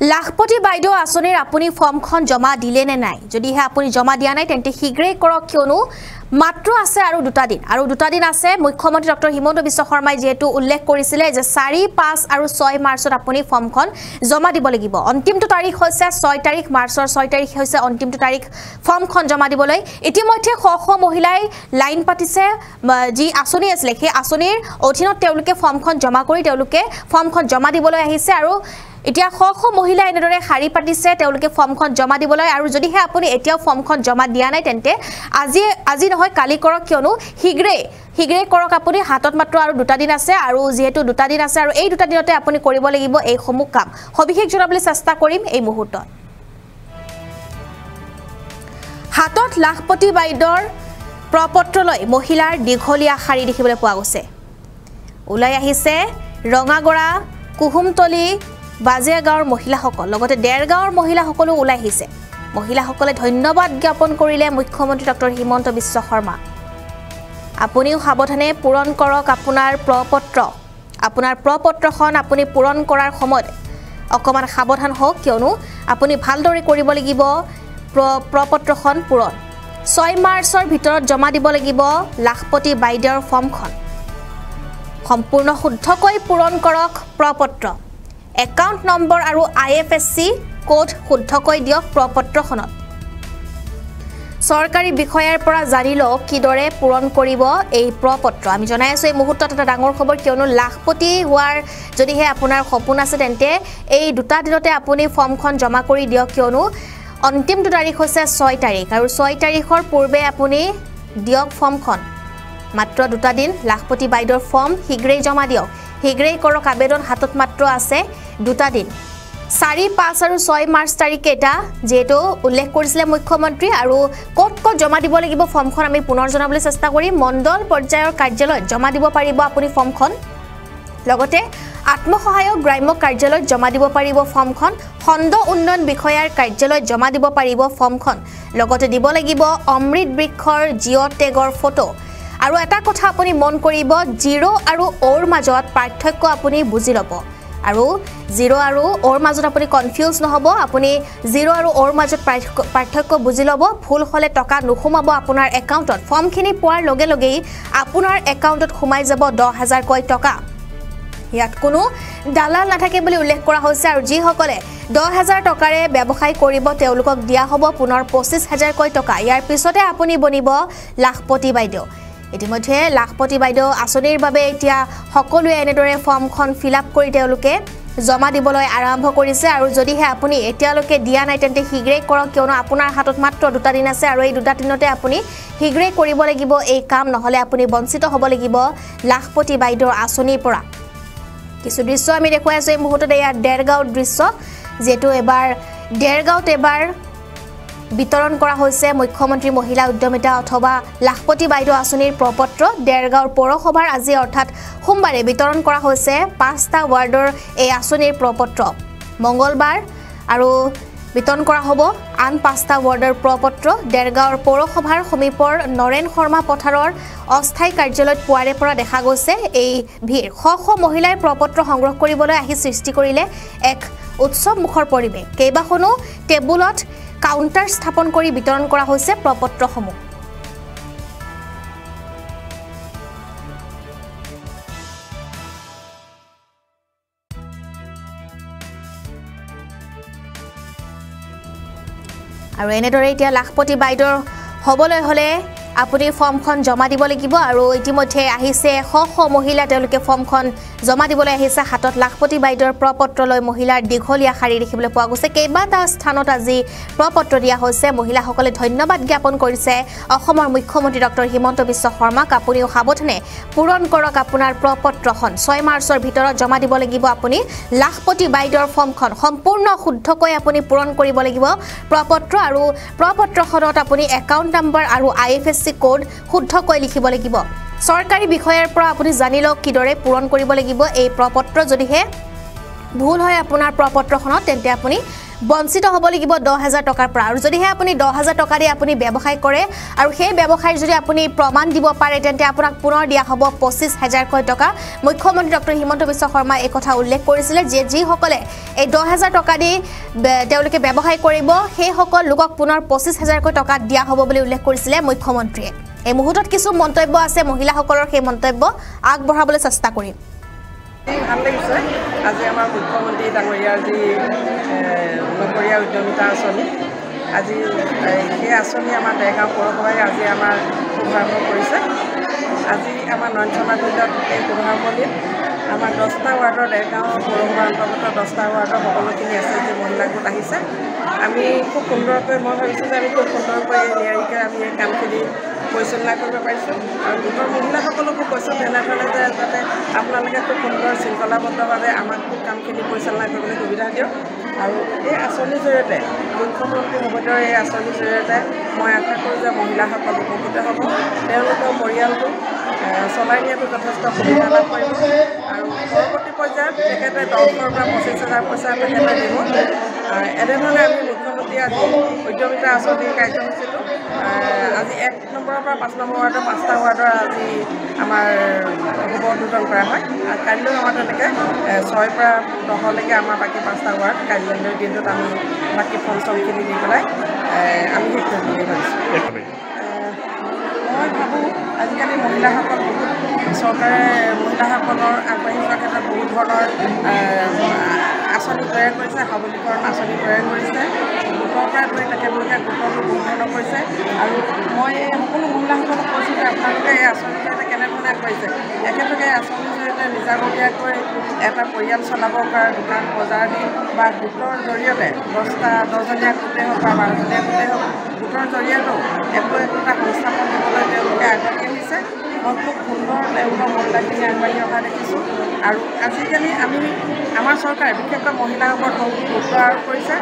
লাখপতি বাইদেউ আসনিৰ আপুনি ফৰ্মখন জমা দিলে নে নাই যদিহে আপুনি জমা দিয়া নাই তেন্তে শীঘ্ৰেই কৰক কিয়নো মাত্ৰ আছে আৰু দুটা দিন আছে মুখ্যমন্ত্ৰী ডক্টৰ হিমন্ত বিশ্ব শৰ্মাই যেহেতু উল্লেখ কৰিছিলে যে 4, 5 আৰু 6 মাৰ্চত আপুনি ফৰ্মখন জমা দিব লাগিব অন্তিমটো তাৰিখ হৈছে 6 তাৰিখ মাৰ্চৰ 6 তাৰিখ হৈছে অন্তিমটো তাৰিখ ফৰ্মখন জমা দিবলৈ ইতিমধ্যে শ মহিলাই লাইন পাতিছে যি আসনি আছিল সেই আসনিৰ অধীনত তেওঁলোকে ফৰ্মখন জমা কৰি তেওঁলোকে ফৰ্মখন জমা দিবলৈ আহিছে আৰু এতিয়া শ মহিলা এনেদৰে শাৰী পাতিছে তেওঁলোকে ফৰ্মখন জমা দিবলৈ আৰু যদিহে আপুনি এতিয়াও ফৰ্মখন জমা দিয়া নাই তেন্তে আজি নহয় কালি কৰক কিয়নো শীঘ্ৰে কৰক আপুনি হাতত মাত্ৰ আৰু দুটা দিন আছে আৰু যেহেতু দুটা দিন আছে আৰু এই দুটা দিনতে আপুনি কৰিব লাগিব এই সমূহ কাম সবিশেষ জনাবলৈ চেষ্টা কৰিম এই মুহূৰ্তত হাতত লাখপতি বাইদেউৰ প্ৰপত্ৰ লৈ মহিলাৰ দীঘলীয়া শাৰী দেখিবলৈ পোৱা গৈছে ওলাই আহিছে ৰঙাগড়া কুহুমতলি বাজিয়া গাঁৱৰ মহিলাসকল লগতে দেৰগাঁৱৰ মহিলাসকলো ওলাই আহিছে মহিলাসকলে ধন্যবাদ জ্ঞাপন কৰিলে মুখ্যমন্ত্ৰী ডক্টৰ হিমন্ত বিশ্ব শৰ্মা আপুনিও সাৱধানে পূৰণ কৰক আপোনাৰ প্ৰপত্ৰখন আপুনি পূৰণ কৰাৰ সময়ত অকমান সাৱধান হওক কিয়নো আপুনি ভালদৰে কৰিব লাগিব প্ৰপত্ৰখন পূৰণ 6 মাৰ্চৰ ভিতৰত জমা দিব লাগিব লাখপতি বাইদেউৰ ফৰ্মখন সম্পূৰ্ণ শুদ্ধকৈ পূৰণ কৰক প্ৰপত্ৰ একাউণ্ট নম্বৰ আৰু IFSC কোড শুদ্ধকৈ দিয়ক প্ৰপত্ৰখনত সৰকাৰি বিষয়াৰ পৰা জানি লওক কিদৰে পূৰণ কৰিব এই প্ৰপত্ৰ আমি জনাই আছো এই মুহূৰ্তত এটা ডাঙৰ খবৰ কিয়নো লাখপতি হোৱাৰ যদিহে আপোনাৰ সপোন আছে তেন্তে এই দুটা দিনতে আপুনি ফৰ্মখন জমা কৰি দিয়ক কিয়নো অন্তিমটো তাৰিখ হৈছে 6 তাৰিখ আৰু 6 তাৰিখৰ পূৰ্বে আপুনি দিয়ক ফৰ্মখন মাত্ৰ দুটা দিন লাখপতি বাইদেউৰ ফৰ্ম শীঘ্ৰেই জমা দিয়ক শীঘ্ৰেই কৰক আবেদন হাতত মাত্ৰ আছে দুটা দিন 4, 5 আৰু 6 মাৰ্চ তাৰিখে এটা যেহেতু উল্লেখ কৰিছিলে মুখ্যমন্ত্ৰী আৰু ক'ত জমা দিব লাগিব ফৰ্মখন আমি পুনৰ জনাবলৈ চেষ্টা কৰিম মণ্ডল পৰ্যায়ৰ কাৰ্যালয়ত জমা দিব পাৰিব আপুনি ফৰ্মখন লগতে আত্মসহায়ক গ্ৰাম্য কাৰ্যালয়ত জমা দিব পাৰিব ফৰ্মখন খণ্ড উন্নয়ন বিষয়াৰ কাৰ্যালয়ত জমা দিব পাৰিব ফৰ্মখন লগতে দিব লাগিব অমৃত বৃক্ষৰ জিঅ' টেগৰ ফটো আৰু এটা কথা আপুনি মন কৰিব 0 আৰু ওৰ মাজত পাৰ্থক্য আপুনি বুজি ল'ব আৰু 0 আৰু ওৰ মাজত আপুনি কনফিউজ নহব আপুনি 0 আৰু ওৰ মাজত পাৰ্থক্য বুজি ল'ব ভুল হলে টকা নুখুমাব আপোনাৰ একাউণ্টত ফৰ্মখিনি পোৱাৰ লগে লগেই আপোনাৰ একাউণ্টত সোমাই যাব 10,000 কৈ টকা ইয়াত কোনো দালাল নাথাকে বুলি উল্লেখ কৰা হৈছে আৰু যি সকলে 10,000 টকাৰে ব্যৱসায় কৰিব তেওঁলোকক দিয়া হ'ব পুনৰ 25,000 কৈ টকা ইয়াৰ পিছতে আপুনি বনিব লাখপতি বাইদেউ ইতিমধ্যে লাখপতি বাইদেউ আসনিৰ বাবে এতিয়া সকলোৱে এনেদৰে ফৰ্মখন ফিলআপ কৰি তেওঁলোকে জমা দিবলৈ আৰম্ভ কৰিছে আৰু যদিহে আপুনি এতিয়ালৈকে দিয়া নাই তেন্তে শীঘ্ৰেই কৰক কিয়নো আপোনাৰ হাতত মাত্ৰ দুটা দিন আছে আৰু এই দুটা দিনতে আপুনি শীঘ্ৰেই কৰিব লাগিব এই কাম নহলে আপুনি বঞ্চিত হ'ব লাগিব লাখপতি বাইদেউৰ আসনিৰ পৰা কিছু দৃশ্য আমি দেখুৱাই আছো এই মুহূৰ্তত এয়া দেৰগাঁৱৰ দৃশ্য যেটো দেৰগাঁৱত এবাৰ বিতৰণ কৰা হৈছে মুখ্যমন্ত্ৰী মহিলা উদ্যমিতা অথবা লাখপতি বাইদেউ আসনিৰ প্ৰপত্ৰ দেৰগাঁৱৰ পৌৰসভাৰ আজি অৰ্থাৎ সোমবাৰে বিতৰণ কৰা হৈছে 5টা ৱাৰ্ডৰ এই আসনিৰ প্ৰপত্ৰ মঙ্গলবাৰ আৰু বিতৰণ কৰা হ'ব আন 5টা ৱাৰ্ডৰ প্ৰপত্ৰ দেৰগাঁৱৰ পৌৰসভাৰ সমীপৰ নৰেন শৰ্মা পথাৰৰ অস্থায়ী কাৰ্যালয়ত পুৱাৰে পৰা দেখা গৈছে এই ভিৰ শ মহিলাই প্ৰপত্ৰ সংগ্ৰহ কৰিবলৈ আহি সৃষ্টি কৰিলে এক উৎসৱ মুখৰ পৰিৱেশ কেইবাখনো টেবুলত কাউন্টাৰ স্থাপন কৰি বিতৰণ কৰা হৈছে প্ৰপত্ৰসমূহ আৰু এনেদৰে এতিয়া লাখপতি বাইদেউৰ হ'বলৈ হলে আপুনি ফৰ্মখন জমা দিব লাগিব আৰু ইতিমধ্যে আহিছে শ মহিলা তেওঁলোকে ফৰ্মখন জমা দিবলৈ আহিছে হাতত লাখপতি বাইদেউৰ প্ৰপত্ৰ লৈ মহিলাৰ দীঘলীয়া শাৰী দেখিবলৈ পোৱা গৈছে কেইবাটা স্থানত আজি প্ৰপত্ৰ দিয়া হৈছে মহিলাসকলে ধন্যবাদ জ্ঞাপন কৰিছে অসমৰ মুখ্যমন্ত্ৰী ডক্টৰ হিমন্ত বিশ্ব শৰ্মাক আপুনিও সাৱধানে পূৰণ কৰক আপোনাৰ প্ৰপত্ৰখন 6 মাৰ্চৰ ভিতৰত জমা দিব লাগিব আপুনি লাখপতি বাইদেউৰ ফৰ্মখন সম্পূৰ্ণ শুদ্ধকৈ আপুনি পূৰণ কৰিব লাগিব প্ৰপত্ৰ আৰু প্ৰপত্ৰখনত আপুনি একাউণ্ট নম্বৰ আৰু IFSC কোড শুদ্ধকৈ লিখিব লাগিব সৰকাৰি বিষয়াৰ পৰা আপুনি জানি লওক কিদৰে পূৰণ কৰিব লাগিব এই প্ৰপত্ৰ যদিহে ভুল হয় আপোনাৰ প্ৰপত্ৰখনত তেন্তে আপুনি বঞ্চিত হ'ব লাগিব 10,000 টকাৰ পৰা আৰু যদিহে আপুনি 10,000 টকা দি আপুনি ব্যৱসায় কৰে আৰু সেই ব্যৱসায়ৰ যদি আপুনি প্ৰমাণ দিব পাৰে তেন্তে আপোনাক পুনৰ দিয়া হ'ব 25,000 টকা মুখ্যমন্ত্ৰী ডক্টৰ হিমন্ত বিশ্ব শৰ্মা এই কথা উল্লেখ কৰিছিলে যে যিসকলে এই 10,000 টকা দি তেওঁলোকে ব্যৱসায় কৰিব সেই সকল লোকক পুনৰ 25,000 টকা দিয়া হ'ব বুলি উল্লেখ কৰিছিলে মুখ্যমন্ত্ৰীয়ে এই মুহূৰ্তত কিছু মন্তব্য আছে মহিলাসকলৰ সেই মন্তব্য আগবঢ়াবলৈ চেষ্টা কৰিম ভাল লাগিছে আজি আমাৰ মুখ্যমন্ত্ৰী ডাঙৰীয়াৰ যি নগৰীয়া উদ্যমিতা আঁচনি আজি সেই আঁচনি আমাৰ দেৰগাঁও পৌৰসভাই আজি আমাৰ শুভাৰম্ভ কৰিছে আজি আমাৰ নয়নচনা ফিল্ডত এই শুভাৰম্ভণিত আমাৰ 10টা ৱাৰ্ডৰ দেৰগাঁও পৌৰসভাৰ অন্তৰ্গত 10টা ৱাৰ্ডৰ সকলোখিনি আছে যে মহিলা গোট আহিছে আমি খুব সুন্দৰকৈ মই ভাবিছোঁ যে আমি খুব সুন্দৰকৈ নিয়াৰিকৈ আমি এই কামখিনি পৰিচালনা কৰিব পাৰিছোঁ আৰু গোটৰ মহিলাসকলকো কৈছোঁ তেনেধৰণে যে যাতে আপোনালোকে খুব সুন্দৰ শৃংখলাবদ্ধভাৱে আমাক খুব কামখিনি পৰিচালনা কৰিবলৈ সুবিধা দিয়ক আৰু এই আঁচনিৰ জৰিয়তে মুখ্যমন্ত্ৰী মহোদয়ৰ এই আঁচনিৰ জৰিয়তে মই আশা কৰোঁ যে মহিলাসকল উপকৃত হ'ব তেওঁলোকৰ পৰিয়ালটো চলাই নিয়াটো যথেষ্ট সুবিধা লাভ কৰিব আৰু পৰৱৰ্তী পৰ্যায়ত তেখেতে 10,000 পৰা 25,000 পইচা তেখেতে দিব এনেধৰণে আমি মুখ্যমন্ত্ৰী আজি উদ্যমিতা আঁচনিৰ কাৰ্যসূচীটো আজি 1 নম্বৰৰ পৰা 5 নম্বৰ ৱাৰ্ডৰ 5টা ৱাৰ্ডৰ আজি আমাৰ শুভ উদ্বোধন কৰা হয় আৰু কাইলৈ আমাৰ তেনেকৈ 6 পৰা 10লৈকে আমাৰ বাকী 5টা ৱাৰ্ড কাইলৈৰ দিনটোত আমি বাকী ফৰ্ম-চৰ্মখিনি দি পেলাই আমি শেষ কৰিম বুলি ভাবিছোঁ মই ভাবোঁ আজিকালি মহিলাসকল বহুত চৰকাৰে মহিলাসকলৰ আগবাঢ়ি যোৱাৰ ক্ষেত্ৰত বহুত ধৰণৰ আঁচনি তৈয়াৰ কৰিছে সবলীকৰণ আঁচনি তৈয়াৰ কৰিছে গোটৰ পৰা ধৰি তেখেতলোকে গোটতো বহুত ধৰণৰ কৰিছে আৰু মই এই সকলো মহিলাসকলক কৈছোঁ যে আপোনালোকে এই আঁচনিৰ জৰিয়তে কেনেধৰণে কৰিছে তেখেতলোকে এই আঁচনিৰ জৰিয়তে নিজাববীয়াকৈ এটা পৰিয়াল চলাব পৰা দোকান বজাৰ দি বা গোটৰ জৰিয়তে 10জনীয়া গোটেই হওক বা 12জনীয়া গোটেই হওক গোটৰ জৰিয়তেও একোটা সংস্থাপন দিবলৈ তেওঁলোকে আগবাঢ়ি আহিছে মই খুব সুন্দৰ তেওঁলোকৰ মহিলাখিনি আগবাঢ়ি অহা দেখিছোঁ আৰু আজিকালি আমি আমাৰ চৰকাৰে বিশেষকৈ মহিলাসকল গুৰুত্ব আৰোপ কৰিছে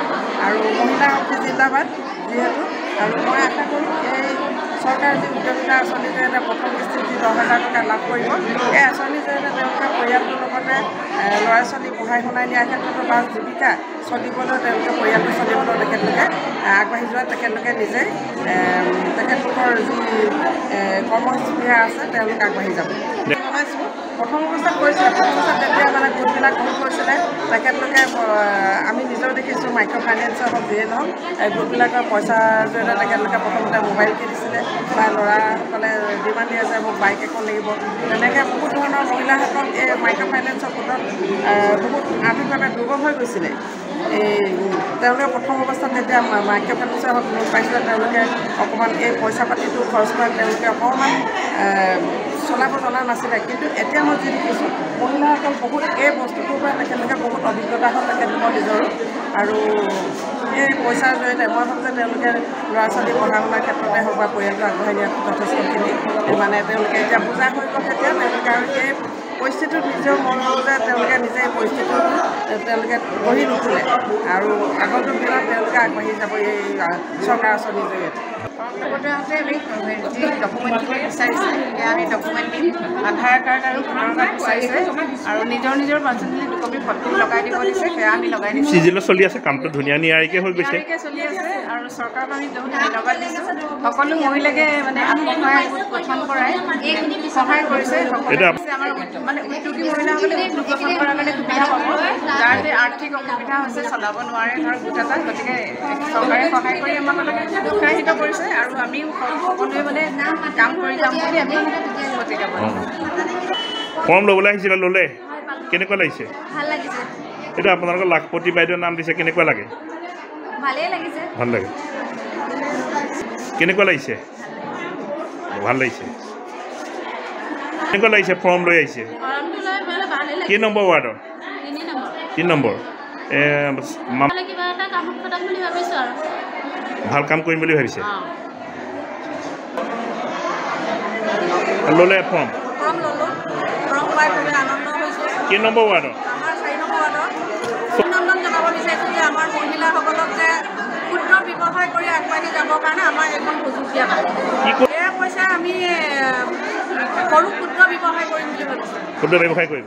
আৰু মহিলা শক্তি জিন্দাবাদ যিহেতু আৰু মই আশা কৰোঁ এই চৰকাৰে যি উদ্যমিতা আঁচনিৰ জৰিয়তে প্ৰথম কিস্তিত যি 10,000 টকা লাভ কৰিব এই আঁচনিৰ জৰিয়তে তেওঁলোকে পৰিয়ালটোৰ লগতে ল'ৰা ছোৱালী পঢ়াই শুনাই নিয়াৰ ক্ষেত্ৰতো বা জীৱিকা চলিবলৈ তেওঁলোকে পৰিয়ালটো চলিবলৈ তেখেতলোকে আগবাঢ়ি যোৱাত তেখেতলোকে নিজেই তেখেতলোকৰ যি কৰ্মসূচীবিলাক আছে তেওঁলোক আগবাঢ়ি যাব জনাইছোঁ প্ৰথম অৱস্থাত কৰিছিলে প্ৰথম অৱস্থাত তেতিয়া মানে গোটবিলাক বহুত কৰিছিলে তেখেতলোকে আমি নিজেও দেখিছোঁ মাইক্ৰ' ফাইনেন্সৰ হওক যিয়ে নহওক গোটবিলাকৰ পইচাৰ জৰিয়তে তেখেতলোকে প্ৰথমতে মোবাইল কিনিছিলে বা ল'ৰাসকলে ডিমাণ্ড দি আছে মোক বাইক এখন লাগিব তেনেকৈ বহুত ধৰণৰ মহিলাসকল এই মাইক্ৰ' ফাইনেন্সৰ গোটত বহুত আৰ্থিকভাৱে দুৰ্বল হৈ গৈছিলে এই তেওঁলোকে প্ৰথম অৱস্থাত যেতিয়া মাইক্ৰ' ফাইনেন্সৰ হওক লোন পাইছিলে তেওঁলোকে অকণমান এই পইচা পাতিটো খৰচ কৰাত তেওঁলোকে অকণমান চলাব জনা নাছিলে কিন্তু এতিয়া মই যি দেখিছোঁ মহিলাসকল বহুত এই বস্তুটোৰ পৰা তেখেতলোকে বহুত অভিজ্ঞতা হ'ল তেখেতলোকৰ নিজৰো আৰু এই পইচাৰ জৰিয়তে মই ভাবোঁ যে তেওঁলোকে ল'ৰা ছোৱালী পঢ়া শুনাৰ ক্ষেত্ৰতে হওক বা পৰিয়ালটো আগবঢ়াই নিয়াত যথেষ্টখিনি মানে তেওঁলোকে এতিয়া বুজা হৈ গ'ল তেতিয়া তেওঁলোকে আৰু এই পৰিস্থিতিটোত নিজেও মই ভাবোঁ যে তেওঁলোকে নিজে এই পৰিস্থিতিটো তেওঁলোকে গঢ়ি নুঠুলে আৰু আগন্তুক দিনত তেওঁলোকে আগবাঢ়ি যাব এই চৰকাৰ আঁচনিৰ জৰিয়তে লগতে আমি যি ডকুমেণ্টখিনি বিচাৰিছে সেয়া আমি ডকুমেণ্ট দিম আধাৰ কাৰ্ড আৰু ভোটাৰ কাৰ্ড বিচাৰিছে আৰু নিজৰ পাৰ্চনেলি 2 কপি ফটো লগাই দিব দিছে সেয়া আমি লগাই দিম চিজিলত চলি আছে কামটো ধুনীয়া নিয়াৰিকৈ হৈ গৈছে চলি আছে আৰু চৰকাৰক আমি বহুত ধন্যবাদ দিছোঁ সকলো মহিলাকে মানে আত্মসহায়ক গোট গঠন কৰাই সহায় কৰিছে আমাৰ মানে উদ্যোগী মহিলাসকলে উদ্যোগ গঠন কৰাৰ কাৰণে সুবিধা পাব যাৰ যে আৰ্থিক অসুবিধা হৈছে চলাব নোৱাৰে ধৰক গোট এটা গতিকে চৰকাৰে সহায় কৰি আমাক উৎসাহিত কৰিছে আৰু আমিও সকলোৱে মানে কাম কৰি যাম বুলি আমি গতিকে ফৰ্ম ল'বলৈ আহিছিলে ল'লে কেনেকুৱা লাগিছে ভাল লাগিছে এইটো আপোনালোকৰ লাখপতি বাইদেউৰ নাম দিছে কেনেকুৱা লাগে ভালেই লাগিছে ভাল লাগে কেনেকুৱা লাগিছে ভাল লাগিছে কেনেকুৱা লাগিছে ফৰ্ম লৈ আহিছে কি নম্বৰ ৱাৰ্ডৰ 3 নম্বৰ ভাল কাম কৰিম বুলি ভাবিছে ল'লে ফৰ্ম পাই খুবেই আনন্দ হৈছোঁ কি নম্বৰ ৱাৰ্ডৰ আমাৰ 4 নম্বৰ ৱাৰ্ডৰ অভিনন্দন জনাব বিচাৰিছোঁ যে আমাৰ মহিলাসকলক যে ক্ষুদ্ৰ ব্যৱসায় কৰি আগবাঢ়ি যাবৰ কাৰণে আমাৰ এখন সুযোগ দিয়া হয় এই পইচা আমি সৰু ক্ষুদ্ৰ ব্যৱসায় কৰিম বুলি ভাবিছোঁ ক্ষুদ্ৰ ব্যৱসায় কৰিব